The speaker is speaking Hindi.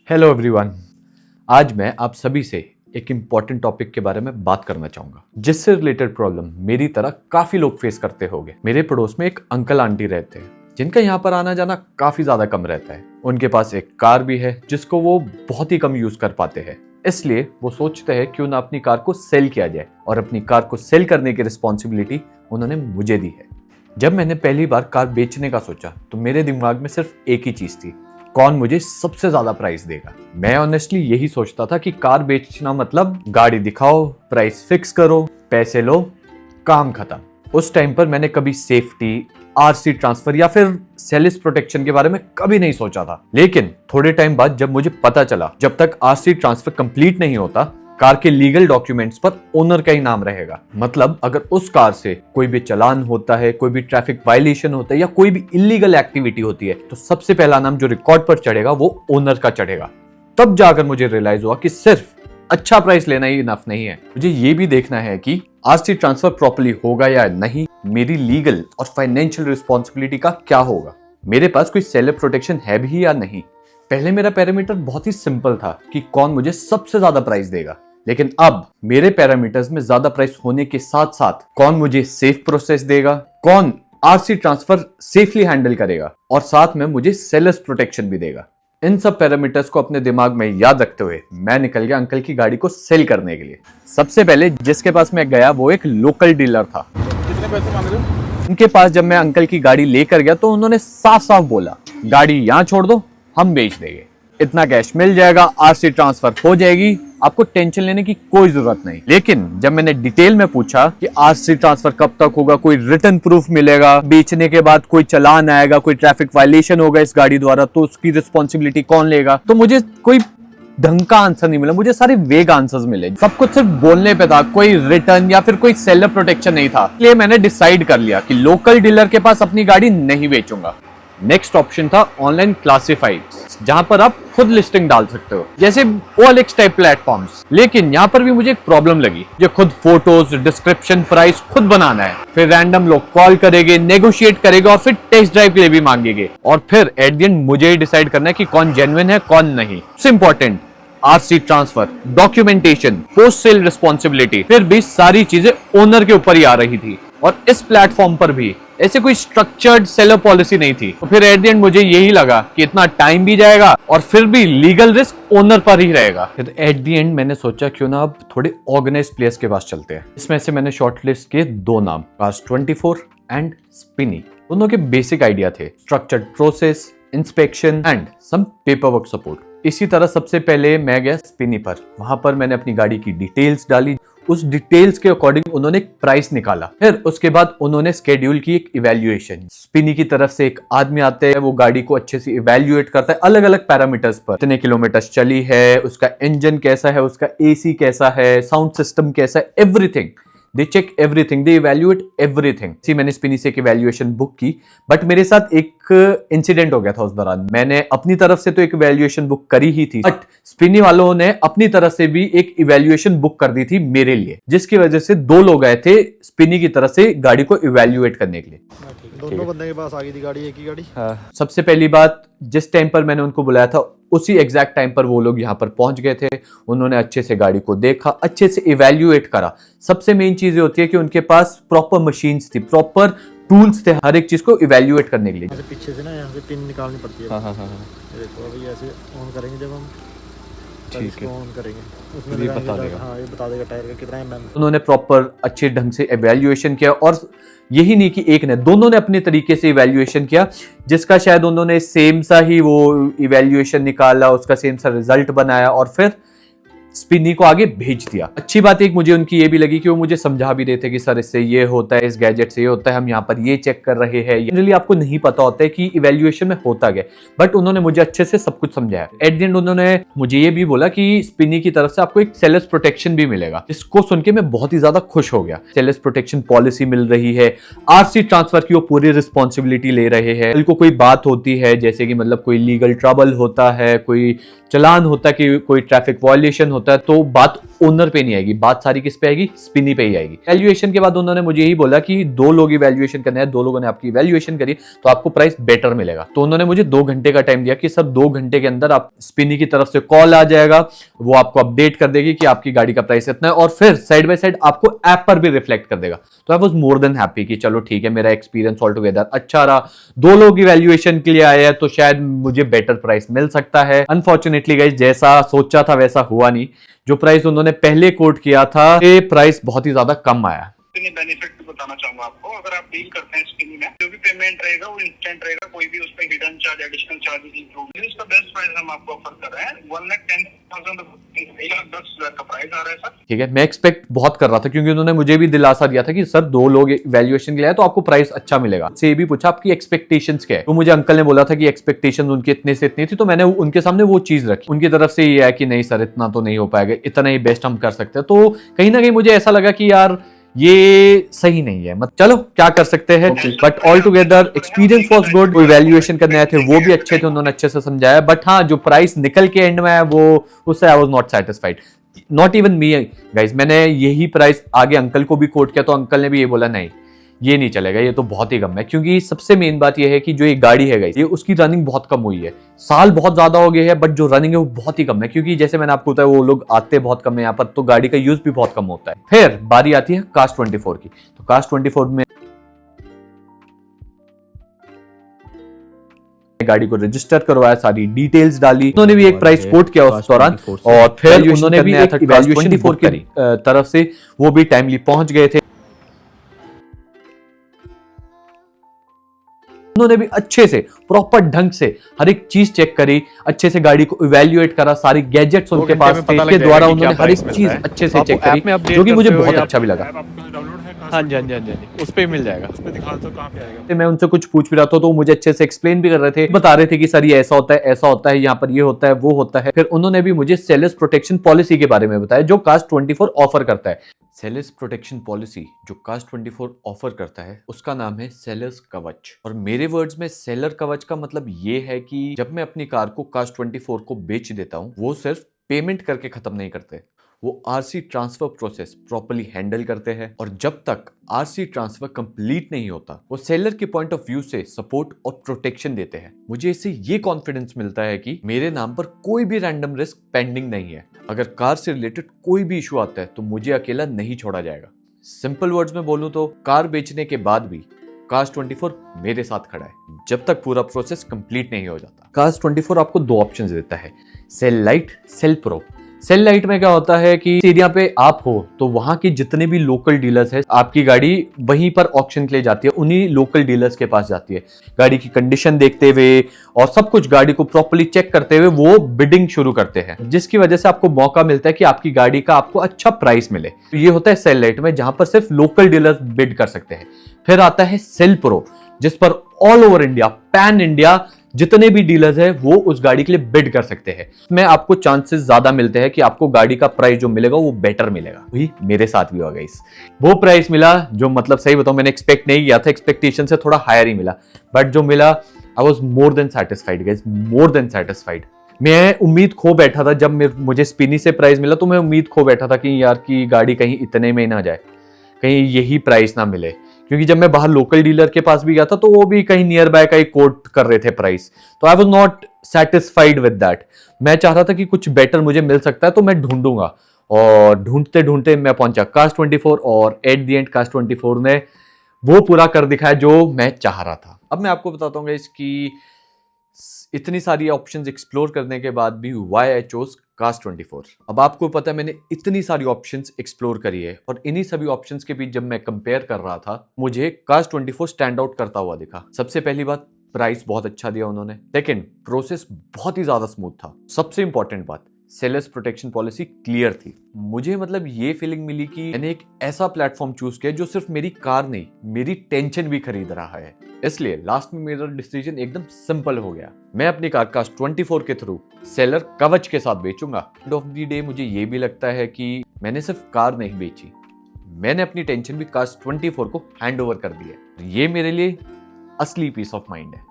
Hello everyone. आज मैं आप सभी से एक इम्पॉर्टेंट टॉपिक के बारे में बात करना चाहूंगा जिससे रिलेटेड प्रॉब्लम मेरी तरह काफी लोग फेस करते होंगे। मेरे पड़ोस में एक अंकल आंटी रहते हैं जिनका यहाँ पर आना जाना काफी ज्यादा कम रहता है। उनके पास एक कार भी है जिसको वो बहुत ही कम यूज कर पाते हैं, इसलिए वो सोचते हैं क्यों ना अपनी कार को सेल किया जाए, और अपनी कार को सेल करने की रिस्पॉन्सिबिलिटी उन्होंने मुझे दी है। जब मैंने पहली बार कार बेचने का सोचा तो मेरे दिमाग में सिर्फ एक ही चीज थी, कौन मुझे सबसे ज्यादा प्राइस देगा। मैं ऑनेस्टली यही सोचता था कि कार बेचना मतलब गाड़ी दिखाओ, प्राइस फिक्स करो, पैसे लो, काम खत्म। उस टाइम पर मैंने कभी सेफ्टी, आरसी ट्रांसफर या फिर सेल्स प्रोटेक्शन के बारे में कभी नहीं सोचा था। लेकिन थोड़े टाइम बाद जब मुझे पता चला जब तक आरसी ट्रांसफर कंप्लीट नहीं होता कार के लीगल डॉक्यूमेंट्स पर ओनर का ही नाम रहेगा। मतलब अगर उस कार से कोई भी चालान होता है, कोई भी ट्रैफिक वायलेशन होता है या कोई भी इलीगल एक्टिविटी होती है तो सबसे पहला नाम जो रिकॉर्ड पर चढ़ेगा वो ओनर का चढ़ेगा। तब जाकर मुझे रियलाइज हुआ कि सिर्फ अच्छा प्राइस लेना ही इनफ नहीं है, मुझे ये भी देखना है कि आरसी ट्रांसफर प्रॉपर्ली होगा या नहीं, मेरी लीगल और फाइनेंशियल रिस्पॉन्सिबिलिटी का क्या होगा, मेरे पास कोई सेलर प्रोटेक्शन है भी या नहीं। पहले मेरा पैरामीटर बहुत ही सिंपल था कि कौन मुझे सबसे ज्यादा प्राइस देगा, लेकिन अब मेरे पैरामीटर्स में ज्यादा प्राइस होने के साथ साथ कौन मुझे सेफ प्रोसेस देगा, कौन आरसी ट्रांसफर सेफली हैंडल करेगा और साथ में मुझे सेलर्स प्रोटेक्शन भी देगा। इन सब पैरामीटर्स को अपने दिमाग में याद रखते हुए मैं निकल गया अंकल की गाड़ी को सेल करने के लिए। सबसे पहले जिसके पास मैं गया वो एक लोकल डीलर था। कितने पैसे मांग रहे हो? उनके पास जब मैं अंकल की गाड़ी लेकर गया तो उन्होंने साफ साफ बोला, गाड़ी यहाँ छोड़ दो, हम बेच देंगे, इतना कैश मिल जाएगा, आरसी ट्रांसफर हो जाएगी, आपको टेंशन लेने की कोई जरूरत नहीं। लेकिन जब मैंने डिटेल में पूछा कि आरसी ट्रांसफर कब तक होगा, कोई रिटर्न प्रूफ मिलेगा, बेचने के बाद कोई चालान आएगा, कोई ट्रैफिक वायलेशन होगा इस गाड़ी द्वारा तो उसकी रिस्पॉन्सिबिलिटी कौन लेगा, तो मुझे कोई ढंग का आंसर नहीं मिला। मुझे सारे वेग आंसर्स मिले, सब कुछ सिर्फ बोलने पे था, कोई रिटर्न या फिर कोई सेलर प्रोटेक्शन नहीं था। इसलिए मैंने डिसाइड कर लिया कि लोकल डीलर के पास अपनी गाड़ी नहीं बेचूंगा। नेक्स्ट ऑप्शन था ऑनलाइन क्लासिफाइड, जहां पर आप खुद लिस्टिंग डाल सकते हो जैसे OLX टाइप प्लेटफॉर्म्स। लेकिन यहाँ पर भी मुझे एक प्रॉब्लम लगी, जो खुद फोटोज, डिस्क्रिप्शन, प्राइस खुद बनाना है, फिर रैंडम लोग कॉल करेंगे, नेगोशिएट करेंगे और फिर टेस्ट ड्राइव के लिए भी मांगेंगे, और फिर एट द एंड मुझे ही डिसाइड करना है कि कौन जेन्युइन है कौन नहीं। सबसे important RC transfer, documentation, post sale responsibility, फिर भी सारी चीजें ओनर के ऊपर ही आ रही थी और इस प्लेटफॉर्म पर भी ऐसे कोई स्ट्रक्चर्ड सेलर पॉलिसी नहीं थी। तो फिर एट द एंड मुझे यही लगा कि इतना टाइम भी जाएगा और फिर भी लीगल रिस्क ओनर पर ही रहेगा। फिर एट द एंड मैंने सोचा क्यों ना अब थोड़े ऑर्गेनाइज्ड प्लेयर्स के पास चलते हैं। इसमें से मैंने शॉर्टलिस्ट किए दो नाम, Cars24 एंड स्पिनी। दोनों के बेसिक आइडिया थे, structured process, inspection and some paper work support. इसी तरह सबसे पहले मैं गया स्पिनी पर। वहां पर मैंने अपनी गाड़ी की डिटेल्स डाली, उस डिटेल्स के अकॉर्डिंग उन्होंने एक प्राइस निकाला। फिर उसके बाद उन्होंने स्केड्यूल की एक इवैल्यूएशन। स्पिनी की तरफ से एक आदमी आते हैं, वो गाड़ी को अच्छे से इवैल्यूएट करता है अलग अलग पैरामीटर्स पर, कितने किलोमीटर चली है, उसका इंजन कैसा है, उसका एसी कैसा है, साउंड सिस्टम कैसा है, एवरीथिंग। दे चेक एवरीथिंग, दे इवैल्यूएट एवरीथिंग। सी मैंने स्पिनी से एक इवैल्यूएशन बुक की, बट मेरे साथ एक इंसिडेंट हो गया था उस दौरान। मैंने अपनी तरफ से तो एक इवैल्यूएशन बुक करी ही थी, बट स्पिनी वालों ने अपनी तरफ से भी एक इवैल्यूएशन बुक कर दी थी मेरे लिए, जिसकी वजह से दो लोग आए थे स्पिनी की तरफ से गाड़ी को इवैल्यूएट करने के लिए। दोनों बंदे के पास आ गई थी गाड़ी, एक ही गाड़ी। हाँ। सबसे पहली बात, जिस टाइम पर मैंने उनको बुलाया था उसी एग्जैक्ट टाइम पर वो लोग यहाँ पर पहुंच गए थे। उन्होंने अच्छे से गाड़ी को देखा, अच्छे से इवैल्यूएट करा। सबसे मेन चीज होती है कि उनके पास प्रॉपर मशीन्स थी, प्रॉपर टूल्स थे हर एक चीज को इवैल्यूएट करने के लिए। पीछे से ना यहाँ से पिन निकालनी पड़ती है। हाँ। ये देखो अभी ऐसे ऑन करेंगे जब हम, ठीक है, ऑन करेंगे उसमें ये बता देगा। हाँ, ये बता देगा टायर का कितना एमएम। उन्होंने प्रॉपर अच्छे ढंग से इवैल्यूएशन किया, और यही नहीं कि एक ने, दोनों ने अपने तरीके से इवैल्यूएशन किया, जिसका शायद उन्होंने सेम सा ही वो इवैल्यूएशन निकाला, उसका सेम सा रिजल्ट बनाया और फिर स्पिनी को आगे भेज दिया। अच्छी बात एक मुझे उनकी ये भी लगी कि वो मुझे समझा भी रहे थे कि सर इससे ये होता है, इस गैजेट से ये होता है, हम यहाँ पर ये चेक कर रहे हैं। जनरली आपको नहीं पता होता है कि इवैल्यूएशन में होता क्या, बट उन्होंने मुझे अच्छे से सब कुछ समझाया। एट द एंड उन्होंने मुझे ये भी बोला कि स्पिनी की तरफ से आपको एक सेलर्स प्रोटेक्शन भी मिलेगा, जिसको सुन के मैं बहुत ही ज्यादा खुश हो गया। सेलर्स प्रोटेक्शन पॉलिसी मिल रही है, आरसी ट्रांसफर की वो पूरी रिस्पॉन्सिबिलिटी ले रहे हैं। कल को कोई बात होती है, जैसे कि मतलब कोई लीगल ट्रबल होता है, कोई चालान होता है, कि कोई ट्रैफिक वायलेशन होता होता है तो बात ओनर पे नहीं आएगी, बात सारी किस पे आएगी, स्पिनी पे ही आएगी। वैल्यूएशन के बाद उन्होंने मुझे यही बोला कि 2 लोग इवैल्यूएशन करने हैं, 2 लोगों ने आपकी इवैल्यूएशन करी तो आपको प्राइस बेटर मिलेगा। तो उन्होंने मुझे 2 घंटे का टाइम दिया कि सर 2 घंटे के अंदर आप स्पिनी की तरफ से कॉल आ जाएगा, वो आपको अपडेट कर देगी कि आपकी गाड़ी का प्राइस इतना है और फिर साइड बाय साइड आपको ऐप पर भी रिफ्लेक्ट कर देगा। तो I was more than happy कि चलो ठीक है, मेरा एक्सपीरियंस ऑल टुगेदर अच्छा रहा। 2 लोग इवैल्यूएशन के लिए आए हैं तो शायद मुझे बेटर प्राइस मिल सकता है। अनफॉर्चुनेटली गाइस, जैसा सोचा था वैसा हुआ नहीं। जो प्राइस उन्होंने पहले कोट किया था, ये प्राइस बहुत ही ज्यादा कम आया। बेनिफिट बताना चाहूंगा आपको, अगर आप डील करते हैं स्पिनी में, जो भी पेमेंट रहेगा वो इंस्टेंट रहेगा, कोई भी उसमें hidden charge, additional charges include. इसका बेस्ट प्राइस हम आपको ऑफर कर रहे हैं 1,10,000 1,10,000 का प्राइस आ रहा है सर। ठीक है, मैं एक्सपेक्ट बहुत कर रहा था क्योंकि उन्होंने मुझे भी दिलासा दिया था कि सर 2 लोग वैल्यूएशन के लिए आए तो आपको प्राइस अच्छा मिलेगा। से भी पूछा आपकी एक्सपेक्टेशंस क्या है, तो मुझे अंकल ने बोला था कि एक्सपेक्टेशन उनके इतने से इतनी थी, तो मैंने उनके सामने वो चीज रखी। उनकी तरफ से ये है कि नहीं सर इतना तो नहीं हो पाएगा, इतना ही बेस्ट हम कर सकते हैं। तो कहीं ना कहीं मुझे ऐसा लगा कि यार ये सही नहीं है, मत चलो क्या कर सकते हैं। But all together experience was good. कोई वैल्यूएशन करने आए थे वो भी अच्छे थे, उन्होंने अच्छे से समझाया। बट हाँ, जो प्राइस निकल के एंड में आया वो उससे I was not satisfied, not even me guys. मैंने यही प्राइस आगे अंकल को भी कोट किया तो अंकल ने भी ये बोला नहीं ये नहीं चलेगा, ये तो बहुत ही कम है। क्योंकि सबसे मेन बात ये है कि जो ये गाड़ी है गाइस, ये उसकी रनिंग बहुत कम हुई है। साल बहुत ज्यादा हो गए हैं बट जो रनिंग है वो बहुत ही कम है। क्योंकि जैसे मैंने आपको बताया वो लोग आते बहुत कम है यहाँ पर, तो गाड़ी का यूज भी बहुत कम होता है। फिर बारी आती है कास्ट 24 की। तो कास्ट 24 में गाड़ी को रजिस्टर करवाया, सारी डिटेल्स डाली, उन्होंने भी एक प्राइस कोट किया उस दौरान और फिर उन्होंने भी एक इवैल्यूएशन की तरफ से वो भी टाइमली पहुंच गए थे। उन्होंने भी अच्छे से प्रॉपर ढंग से हर एक चीज चेक करी, अच्छे से गाड़ी को इवैल्यूएट करा, सारी गैजेट्स उनके पास थे, इसके द्वारा उन्होंने हर एक चीज अच्छे से चेक करी, जो कि मुझे बहुत अच्छा भी लगा। हाँ जी, उस पे मिल जाएगा, उस पे दिखा दो कहाँ पे आएगा। मैं उनसे कुछ पूछ भी रहा था तो मुझे अच्छे से एक्सप्लेन भी कर रहे थे, बता रहे थे कि सर ये ऐसा होता है, ऐसा होता है, यहाँ पर ये होता है, वो होता है। फिर उन्होंने भी मुझे सेलर्स प्रोटेक्शन पॉलिसी के बारे में बताया जो कास्ट 24 ऑफर करता है। सेलर्स प्रोटेक्शन पॉलिसी जो कास्ट 24 ऑफर करता है उसका नाम है सेलर्स कवच। और मेरे वर्ड्स में सेलर कवच का मतलब ये है कि जब मैं अपनी कार को कास्ट 24 को बेच देता हूँ, वो सिर्फ पेमेंट करके खत्म नहीं करते, वो RC transfer process properly handle करते हैं। और जब तक आरसी ट्रांसफर कंप्लीट नहीं होता, वो सेलर के पॉइंट ऑफ व्यू से सपोर्ट और प्रोटेक्शन देते हैं। मुझे इससे ये कॉन्फिडेंस मिलता है कि मेरे नाम पर कोई भी रैंडम रिस्क पेंडिंग नहीं है। अगर कार से रिलेटेड कोई भी इशू आता है तो मुझे अकेला नहीं छोड़ा जाएगा। सिंपल वर्ड्स में बोलूं तो कार बेचने के बाद भी कास्ट 24 मेरे साथ खड़ा है जब तक पूरा प्रोसेस कंप्लीट नहीं हो जाता। कास्ट 24 आपको 2 ऑप्शंस देता है, sell lite, sell pro. Sell lite में क्या होता है कि एरिया पे आप हो तो वहां के जितने भी लोकल डीलर्स हैं, आपकी गाड़ी वहीं पर ऑक्शन के लिए जाती है, उन्हीं लोकल डीलर्स के पास जाती है। गाड़ी की कंडीशन देखते हुए और सब कुछ गाड़ी को प्रॉपर्ली चेक करते हुए वो बिडिंग शुरू करते हैं, जिसकी वजह से आपको मौका मिलता है कि आपकी गाड़ी का आपको अच्छा प्राइस मिले। तो ये होता है सेल लाइट में, जहां पर सिर्फ लोकल डीलर्स बिड कर सकते हैं। फिर आता है सेल प्रो, जिस पर all over India, pan India जितने भी डीलर्स हैं वो उस गाड़ी के लिए बिड कर सकते हैं। इसमें आपको चांसेस ज्यादा मिलते हैं कि आपको गाड़ी का प्राइस जो मिलेगा वो बेटर मिलेगा। वही मेरे साथ भी होगा इस वो प्राइस मिला जो मतलब सही बताऊं मैंने एक्सपेक्ट नहीं किया था, एक्सपेक्टेशन से थोड़ा हायर ही मिला, बट जो मिला I was more than satisfied guys, more than satisfied. मैं उम्मीद खो बैठा था जब मुझे स्पिनी से प्राइस मिला, तो मैं उम्मीद खो बैठा था कि यार की गाड़ी कहीं इतने में ना जाए, कहीं यही प्राइस ना मिले। क्योंकि जब मैं बाहर लोकल डीलर के पास भी गया था तो वो भी कहीं नियर बाय का ही कोट कर रहे थे प्राइस, तो I was not satisfied with that. मैं चाह रहा था कि कुछ बेटर मुझे मिल सकता है तो मैं ढूंढूंगा, और ढूंढते ढूंढते मैं पहुंचा कास्ट 24 और एट द एंड कास्ट 24 ने वो पूरा कर दिखाया जो मैं चाह रहा था। अब मैं आपको बताता हूँ इसकी इतनी सारी ऑप्शंस एक्सप्लोर करने के बाद भी व्हाई आई चोज कास्ट 24। अब आपको पता है मैंने इतनी सारी ऑप्शंस एक्सप्लोर करी है और इन्हीं सभी ऑप्शंस के बीच जब मैं कंपेयर कर रहा था मुझे कास्ट 24 स्टैंड आउट करता हुआ दिखा। सबसे पहली बात, प्राइस बहुत अच्छा दिया उन्होंने। सेकंड, प्रोसेस बहुत ही ज्यादा स्मूथ था। सबसे इंपॉर्टेंट बात, सेलर्स प्रोटेक्शन पॉलिसी क्लियर थी। मुझे मतलब ये फीलिंग मिली कि मैंने एक ऐसा प्लेटफॉर्म चूज किया जो सिर्फ मेरी कार नहीं, मेरी टेंशन भी खरीद रहा है। इसलिए लास्ट में मेरा डिसीजन एकदम सिंपल हो गया, मैं अपनी कार कास्ट 24 के थ्रू सेलर कवच के साथ बेचूंगा। एंड ऑफ द डे मुझे ये भी लगता है कि मैंने सिर्फ कार नहीं बेची, मैंने अपनी टेंशन भी कास्ट 24 को हैंड ओवर कर दी है। ये मेरे लिए असली पीस ऑफ माइंड है।